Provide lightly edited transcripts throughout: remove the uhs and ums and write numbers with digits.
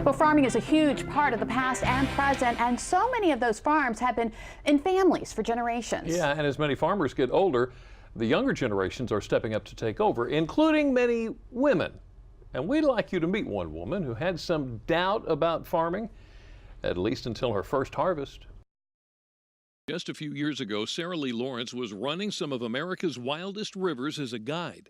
Well, farming is a huge part of the past and present, and so many of those farms have been in families for generations. Yeah, and as many farmers get older, the younger generations are stepping up to take over, including many women. And we'd like you to meet one woman who had some doubt about farming, at least until her first harvest. Just a few years ago, Sarah Lee Lawrence was running some of America's wildest rivers as a guide.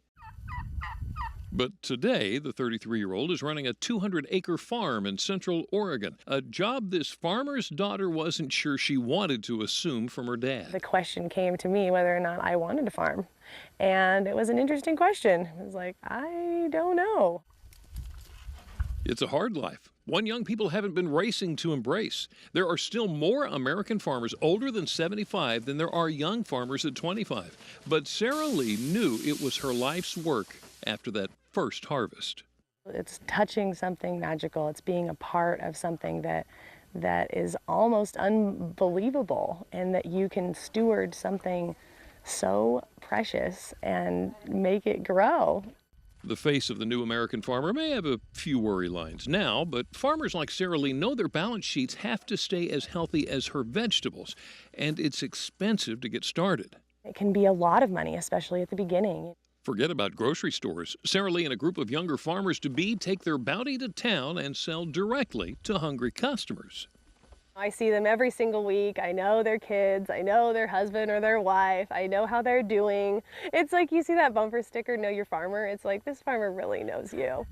But today, the 33-year-old is running a 200-acre farm in Central Oregon, a job this farmer's daughter wasn't sure she wanted to assume from her dad. The question came to me whether or not I wanted to farm, and it was an interesting question. It was like, I don't know. It's a hard life, one young people haven't been racing to embrace. There are still more American farmers older than 75 than there are young farmers at 25. But Sarah Lee knew it was her life's work after that first harvest. It's touching something magical. It's being a part of something that is almost unbelievable, and that you can steward something so precious and make it grow. The face of the new American farmer may have a few worry lines now, but farmers like Sarah Lee know their balance sheets have to stay as healthy as her vegetables, and it's expensive to get started. It can be a lot of money, especially at the beginning. Forget about grocery stores. Sarah Lee and a group of younger farmers-to-be take their bounty to town and sell directly to hungry customers. I see them every single week. I know their kids. I know their husband or their wife. I know how they're doing. It's like you see that bumper sticker, "Know Your Farmer." It's like, this farmer really knows you.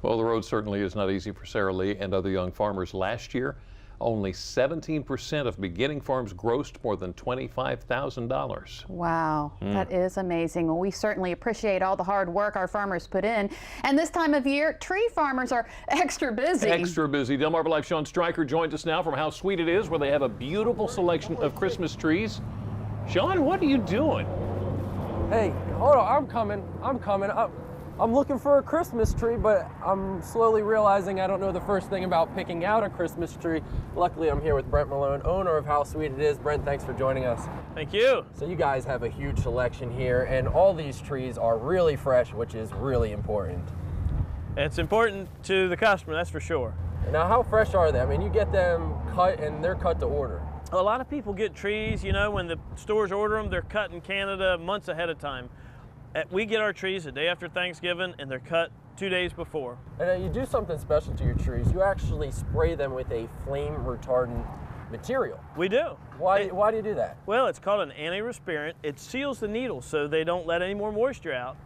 Well, the road certainly is not easy for Sarah Lee and other young farmers. Last year, only 17% of beginning farms grossed more than $25,000. Wow, that is amazing. Well, we certainly appreciate all the hard work our farmers put in. And this time of year, tree farmers are extra busy. Extra busy. Delmarva Life's Sean Stryker joins us now from How Sweet It Is, where they have a beautiful selection of Christmas trees. Sean, what are you doing? Hey, hold on, I'm coming. I'm looking for a Christmas tree, but I'm slowly realizing I don't know the first thing about picking out a Christmas tree. Luckily, I'm here with Brent Malone, owner of How Sweet It Is. Brent, thanks for joining us. Thank you. So you guys have a huge selection here, and all these trees are really fresh, which is really important. It's important to the customer, that's for sure. Now, how fresh are they? I mean, you get them cut, and they're cut to order. A lot of people get trees, you know, when the stores order them, they're cut in Canada months ahead of time. We get our trees the day after Thanksgiving, and they're cut 2 days before. And you do something special to your trees. You actually spray them with a flame retardant material. We do. Why do you do that? Well, it's called an anti-respirant. It seals the needles so they don't let any more moisture out.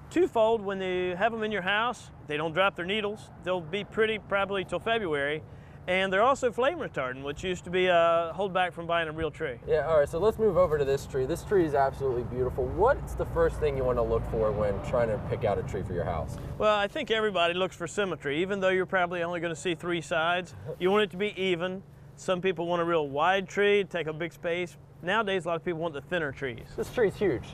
Twofold, when you have them in your house, they don't drop their needles. They'll be pretty probably till February. And they're also flame retardant, which used to be a hold back from buying a real tree. Yeah, all right, so let's move over to this tree. This tree is absolutely beautiful. What's the first thing you want to look for when trying to pick out a tree for your house? Well, I think everybody looks for symmetry. Even though you're probably only going to see 3 sides, you want it to be even. Some people want a real wide tree, take a big space. Nowadays, a lot of people want the thinner trees. This tree's huge.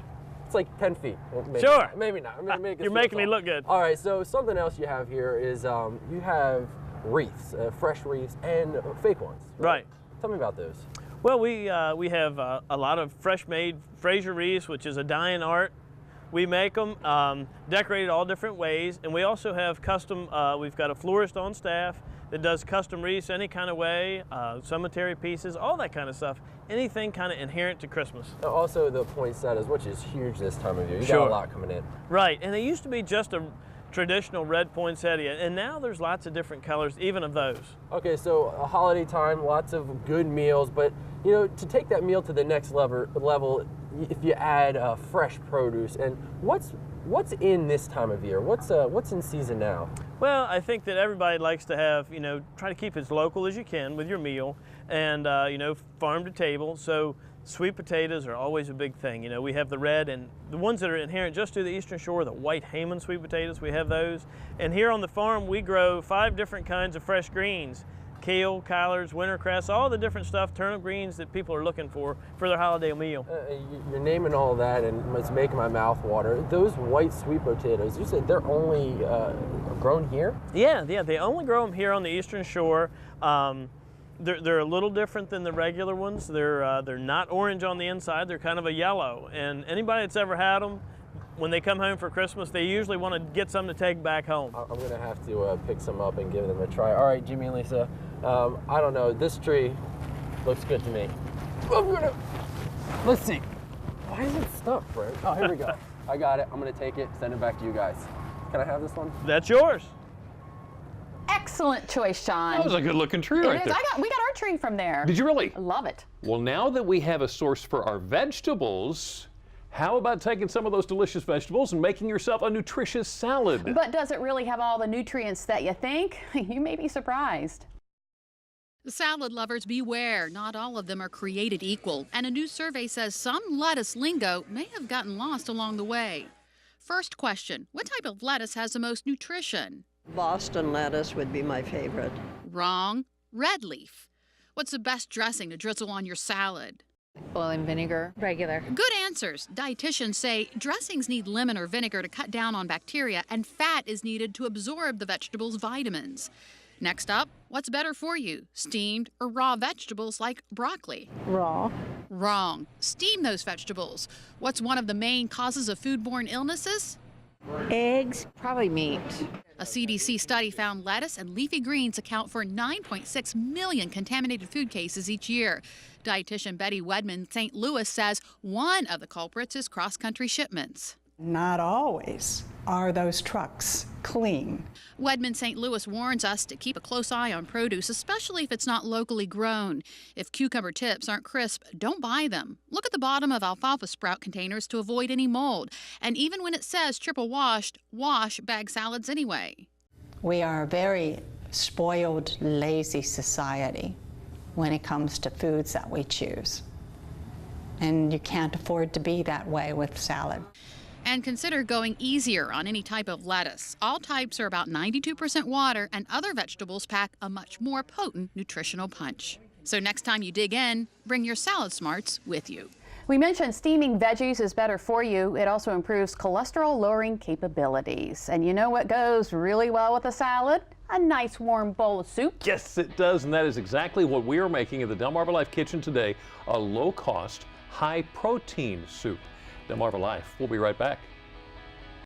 It's like 10 feet. Maybe. Sure. Maybe not. You're making me look good. All right, so something else you have here is you have wreaths, fresh wreaths, and fake ones. Right. Tell me about those. Well, we have a lot of fresh-made Fraser wreaths, which is a dying art. We make them decorated all different ways, and we also have custom. We've got a florist on staff that does custom wreaths any kind of way, cemetery pieces, all that kind of stuff. Anything kind of inherent to Christmas. Also, the poinsettias, which is huge this time of year. You Sure. got a lot coming in. Right, and it used to be just a traditional red poinsettia, and now there's lots of different colors, even of those. Okay, so a holiday time, lots of good meals, but you know, to take that meal to the next level, if you add fresh produce, and what's in this time of year? What's in season now? Well, I think that everybody likes to have, you know, try to keep as local as you can with your meal, and you know, farm to table. So sweet potatoes are always a big thing. You know, we have the red, and the ones that are inherent just to the Eastern Shore, the white Haman sweet potatoes, we have those. And here on the farm, we grow 5 different kinds of fresh greens: kale, collards, wintercress, all the different stuff, turnip greens that people are looking for their holiday meal. You're naming all that, and it's making my mouth water. Those white sweet potatoes, you said they're only grown here? Yeah, they only grow them here on the Eastern Shore. They're a little different than the regular ones. They're not orange on the inside. They're kind of a yellow. And anybody that's ever had them, when they come home for Christmas, they usually want to get some to take back home. I'm gonna have to pick some up and give them a try. All right, Jimmy and Lisa, I don't know, this tree looks good to me. Let's see. Why is it stuck, Brent? Oh, here we go. I got it. I'm gonna take it, send it back to you guys. Can I have this one? That's yours. Excellent choice, Sean. That was a good looking tree right there. We got our tree from there. Did you really? I love it. Well, now that we have a source for our vegetables, how about taking some of those delicious vegetables and making yourself a nutritious salad? But does it really have all the nutrients that you think? You may be surprised. Salad lovers beware, not all of them are created equal, and a new survey says some lettuce lingo may have gotten lost along the way. First question, what type of lettuce has the most nutrition? Boston lettuce would be my favorite. Wrong. Red leaf. What's the best dressing to drizzle on your salad? Oil and vinegar. Regular. Good answers. Dietitians say dressings need lemon or vinegar to cut down on bacteria, and fat is needed to absorb the vegetable's vitamins. Next up, what's better for you, steamed or raw vegetables like broccoli? Raw. Wrong. Steam those vegetables. What's one of the main causes of foodborne illnesses? Eggs. Probably meat. A CDC study found lettuce and leafy greens account for 9.6 million contaminated food cases each year. Dietitian Betty Wedman, St. Louis, says one of the culprits is cross-country shipments. Not always are those trucks clean. Wedman St. Louis warns us to keep a close eye on produce, especially if it's not locally grown. If cucumber tips aren't crisp, don't buy them. Look at the bottom of alfalfa sprout containers to avoid any mold. And even when it says triple washed, wash bag salads anyway. We are a very spoiled, lazy society when it comes to foods that we choose. And you can't afford to be that way with salad. And consider going easier on any type of lettuce. All types are about 92% water, and other vegetables pack a much more potent nutritional punch. So next time you dig in, bring your salad smarts with you. We mentioned steaming veggies is better for you. It also improves cholesterol-lowering capabilities. And you know what goes really well with a salad? A nice warm bowl of soup. Yes, it does, and that is exactly what we are making in the Delmarva Life kitchen today, a low-cost, high-protein soup. Delmarva Life. We'll be right back.